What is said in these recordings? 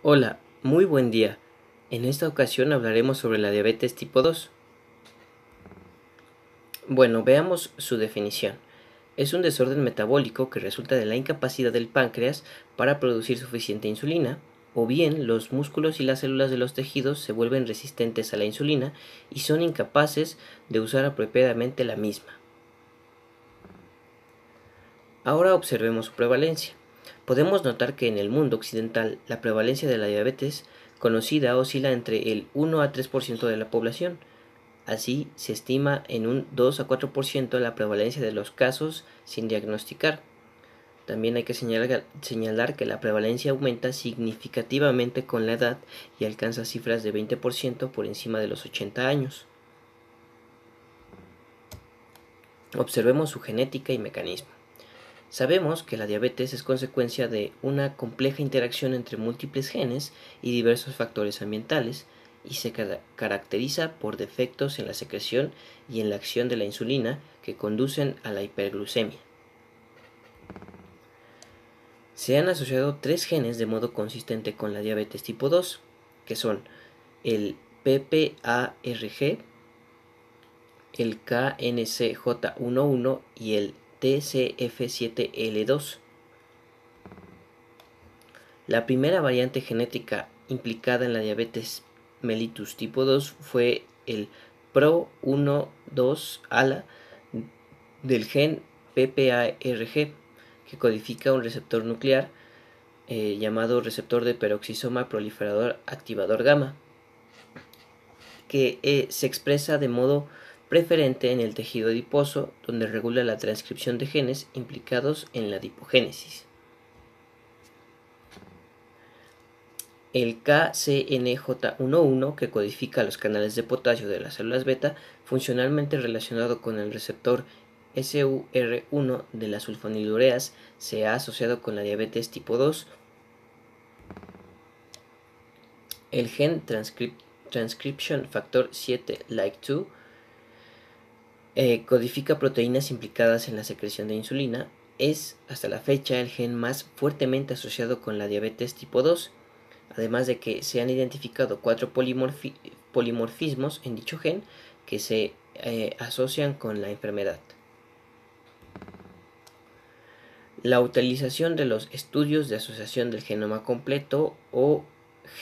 Hola, muy buen día. En esta ocasión hablaremos sobre la diabetes tipo 2. Bueno, veamos su definición. Es un desorden metabólico que resulta de la incapacidad del páncreas para producir suficiente insulina, o bien los músculos y las células de los tejidos se vuelven resistentes a la insulina y son incapaces de usar apropiadamente la misma. Ahora observemos su prevalencia. Podemos notar que en el mundo occidental la prevalencia de la diabetes conocida oscila entre el 1 a 3% de la población. Así, se estima en un 2 a 4% la prevalencia de los casos sin diagnosticar. También hay que señalar que la prevalencia aumenta significativamente con la edad y alcanza cifras de 20% por encima de los 80 años. Observemos su genética y mecanismo. Sabemos que la diabetes es consecuencia de una compleja interacción entre múltiples genes y diversos factores ambientales y se caracteriza por defectos en la secreción y en la acción de la insulina que conducen a la hiperglucemia. Se han asociado tres genes de modo consistente con la diabetes tipo 2, que son el PPARG, el KNCJ11 y el TCF7L2. La primera variante genética implicada en la diabetes mellitus tipo 2 fue el PRO12-ALA del gen PPARG, que codifica un receptor nuclear llamado receptor de peroxisoma proliferador activador gamma, que se expresa de modo preferente en el tejido adiposo, donde regula la transcripción de genes implicados en la adipogénesis. El KCNJ11, que codifica los canales de potasio de las células beta, funcionalmente relacionado con el receptor SUR1 de las sulfonilureas, se ha asociado con la diabetes tipo 2. El gen Transcription Factor 7 like2 codifica proteínas implicadas en la secreción de insulina. Es hasta la fecha el gen más fuertemente asociado con la diabetes tipo 2, además de que se han identificado 4 polimorfismos en dicho gen que se asocian con la enfermedad. La utilización de los estudios de asociación del genoma completo o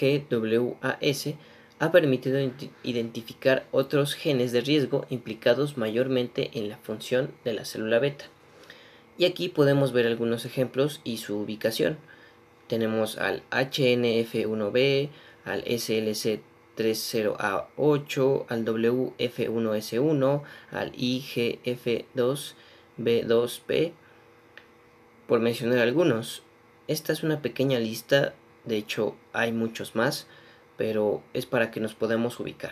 GWAS ha permitido identificar otros genes de riesgo implicados mayormente en la función de la célula beta. Y aquí podemos ver algunos ejemplos y su ubicación. Tenemos al HNF1B, al SLC30A8, al WF1S1, al IGF2B2P, por mencionar algunos. Esta es una pequeña lista, de hecho hay muchos más, pero es para que nos podamos ubicar.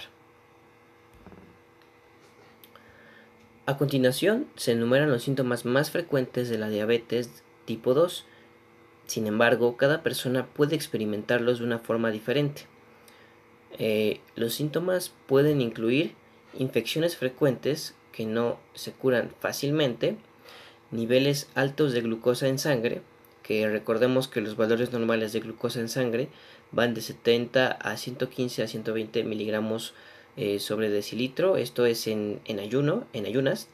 A continuación se enumeran los síntomas más frecuentes de la diabetes tipo 2. Sin embargo, cada persona puede experimentarlos de una forma diferente. Los síntomas pueden incluir infecciones frecuentes que no se curan fácilmente, niveles altos de glucosa en sangre, que recordemos que los valores normales de glucosa en sangre van de 70 a 115 a 120 miligramos sobre decilitro, esto es en ayunas.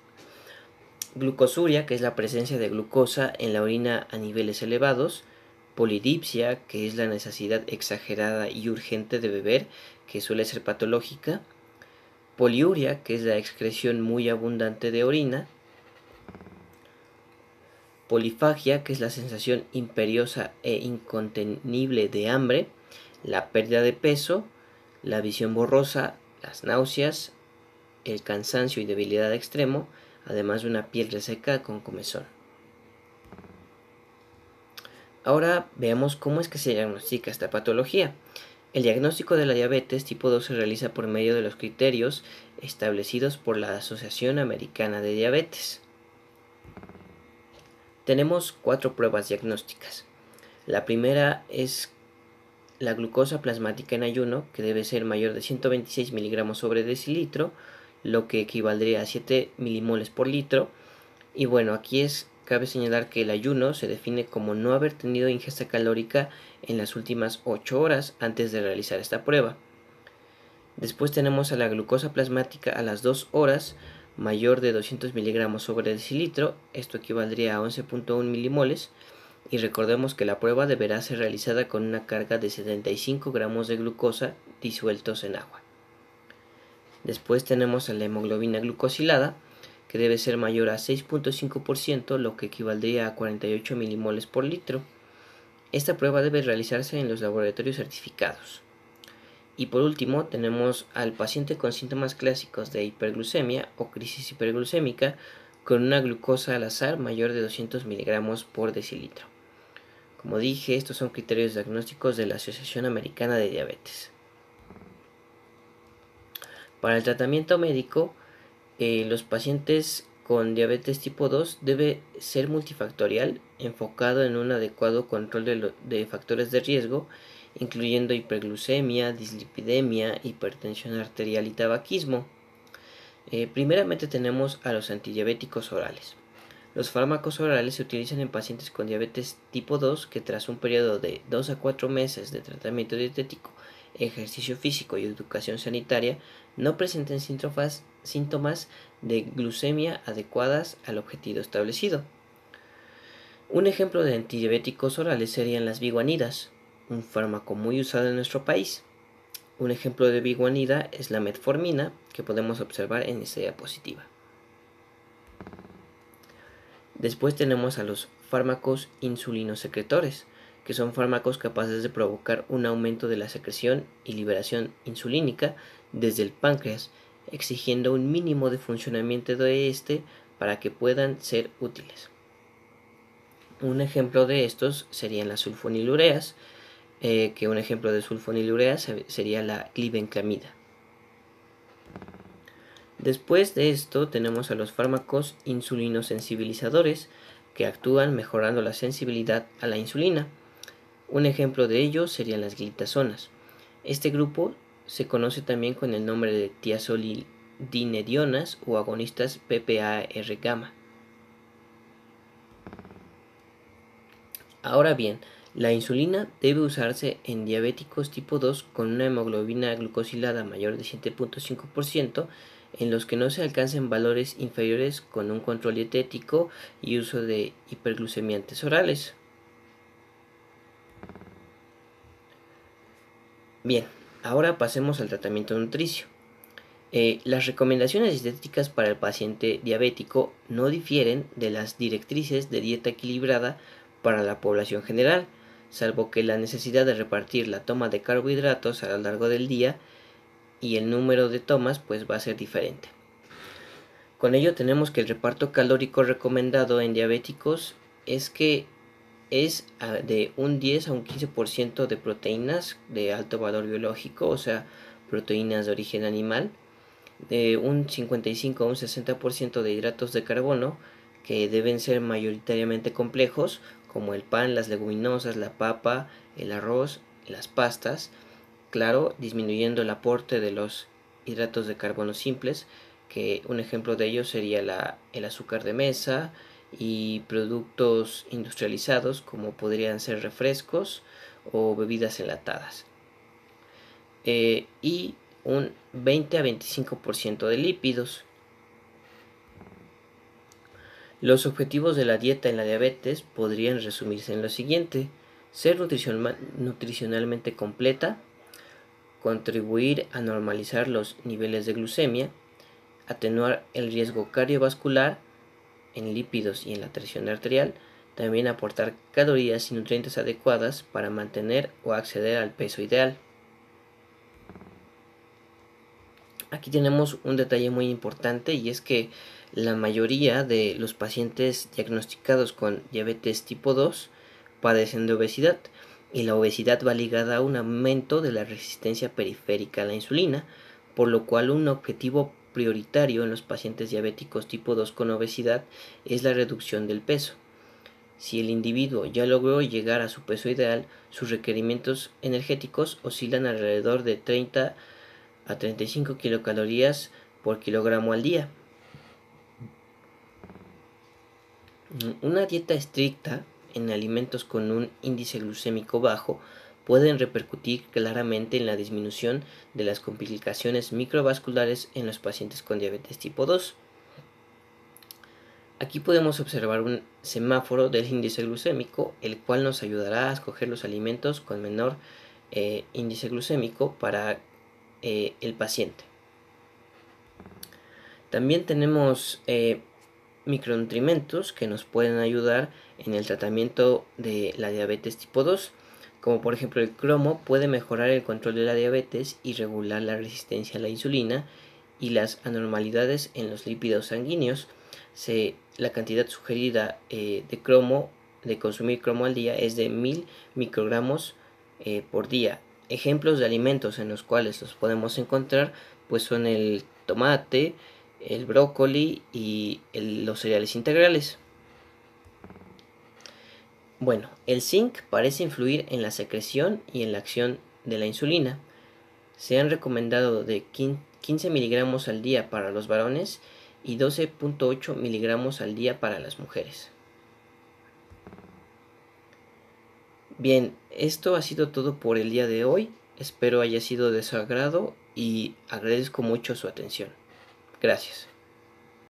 Glucosuria, que es la presencia de glucosa en la orina a niveles elevados. Polidipsia, que es la necesidad exagerada y urgente de beber, que suele ser patológica. Poliuria, que es la excreción muy abundante de orina. Polifagia, que es la sensación imperiosa e incontenible de hambre. La pérdida de peso, la visión borrosa, las náuseas, el cansancio y debilidad extremo, además de una piel reseca con comezón. Ahora veamos cómo es que se diagnostica esta patología. El diagnóstico de la diabetes tipo 2 se realiza por medio de los criterios establecidos por la Asociación Americana de Diabetes. Tenemos 4 pruebas diagnósticas. La primera es la glucosa plasmática en ayuno, que debe ser mayor de 126 miligramos sobre decilitro, lo que equivaldría a 7 milimoles por litro. Y bueno, aquí es cabe señalar que el ayuno se define como no haber tenido ingesta calórica en las últimas 8 horas antes de realizar esta prueba. Después tenemos a la glucosa plasmática a las 2 horas, mayor de 200 miligramos sobre decilitro, esto equivaldría a 11.1 milimoles, y recordemos que la prueba deberá ser realizada con una carga de 75 gramos de glucosa disueltos en agua. Después tenemos a la hemoglobina glucosilada, que debe ser mayor a 6.5%, lo que equivaldría a 48 milimoles por litro. Esta prueba debe realizarse en los laboratorios certificados. Y por último tenemos al paciente con síntomas clásicos de hiperglucemia o crisis hiperglucémica con una glucosa al azar mayor de 200 miligramos por decilitro. Como dije, estos son criterios diagnósticos de la Asociación Americana de Diabetes. Para el tratamiento médico, los pacientes con diabetes tipo 2 debe ser multifactorial, enfocado en un adecuado control de factores de riesgo, incluyendo hiperglucemia, dislipidemia, hipertensión arterial y tabaquismo. Primeramente tenemos a los antidiabéticos orales. Los fármacos orales se utilizan en pacientes con diabetes tipo 2 que tras un periodo de 2 a 4 meses de tratamiento dietético, ejercicio físico y educación sanitaria no presenten síntomas de glucemia adecuadas al objetivo establecido. Un ejemplo de antidiabéticos orales serían las biguanidas, un fármaco muy usado en nuestro país. Un ejemplo de biguanida es la metformina, que podemos observar en esta diapositiva. Después tenemos a los fármacos insulinosecretores, que son fármacos capaces de provocar un aumento de la secreción y liberación insulínica desde el páncreas, exigiendo un mínimo de funcionamiento de este para que puedan ser útiles. Un ejemplo de estos serían las sulfonilureas, que un ejemplo de sulfonilureas sería la glibenclamida. Después de esto tenemos a los fármacos insulinosensibilizadores que actúan mejorando la sensibilidad a la insulina. Un ejemplo de ello serían las glitazonas. Este grupo se conoce también con el nombre de tiazolidinedionas o agonistas PPAR-gamma. Ahora bien, la insulina debe usarse en diabéticos tipo 2 con una hemoglobina glucosilada mayor de 7.5%, en los que no se alcancen valores inferiores con un control dietético y uso de hiperglucemiantes orales. Bien, ahora pasemos al tratamiento nutricio. Las recomendaciones dietéticas para el paciente diabético no difieren de las directrices de dieta equilibrada para la población general, salvo que la necesidad de repartir la toma de carbohidratos a lo largo del día y el número de tomas pues va a ser diferente. Con ello tenemos que el reparto calórico recomendado en diabéticos es de un 10 a un 15% de proteínas de alto valor biológico, o sea, proteínas de origen animal, de un 55 a un 60% de hidratos de carbono, que deben ser mayoritariamente complejos, como el pan, las leguminosas, la papa, el arroz, las pastas, claro, disminuyendo el aporte de los hidratos de carbono simples, que un ejemplo de ello sería el azúcar de mesa y productos industrializados como podrían ser refrescos o bebidas enlatadas. Y un 20 a 25% de lípidos. Los objetivos de la dieta en la diabetes podrían resumirse en lo siguiente: ser nutricionalmente completa, contribuir a normalizar los niveles de glucemia, atenuar el riesgo cardiovascular en lípidos y en la presión arterial, también aportar calorías y nutrientes adecuadas para mantener o acceder al peso ideal. Aquí tenemos un detalle muy importante, y es que la mayoría de los pacientes diagnosticados con diabetes tipo 2 padecen de obesidad, y la obesidad va ligada a un aumento de la resistencia periférica a la insulina, por lo cual un objetivo prioritario en los pacientes diabéticos tipo 2 con obesidad es la reducción del peso. Si el individuo ya logró llegar a su peso ideal, sus requerimientos energéticos oscilan alrededor de 30 a 35 kilocalorías por kilogramo al día. Una dieta estricta en alimentos con un índice glucémico bajo pueden repercutir claramente en la disminución de las complicaciones microvasculares en los pacientes con diabetes tipo 2. Aquí podemos observar un semáforo del índice glucémico, el cual nos ayudará a escoger los alimentos con menor índice glucémico para el paciente. También tenemos micronutrientes que nos pueden ayudar en el tratamiento de la diabetes tipo 2, como por ejemplo el cromo puede mejorar el control de la diabetes y regular la resistencia a la insulina y las anormalidades en los lípidos sanguíneos. La cantidad sugerida de consumir cromo al día es de 1000 microgramos por día. Ejemplos de alimentos en los cuales los podemos encontrar pues son el tomate, el brócoli y los cereales integrales. Bueno, el zinc parece influir en la secreción y en la acción de la insulina. Se han recomendado de 15 miligramos al día para los varones y 12.8 miligramos al día para las mujeres. Bien, esto ha sido todo por el día de hoy. Espero haya sido de su agrado y agradezco mucho su atención. Gracias.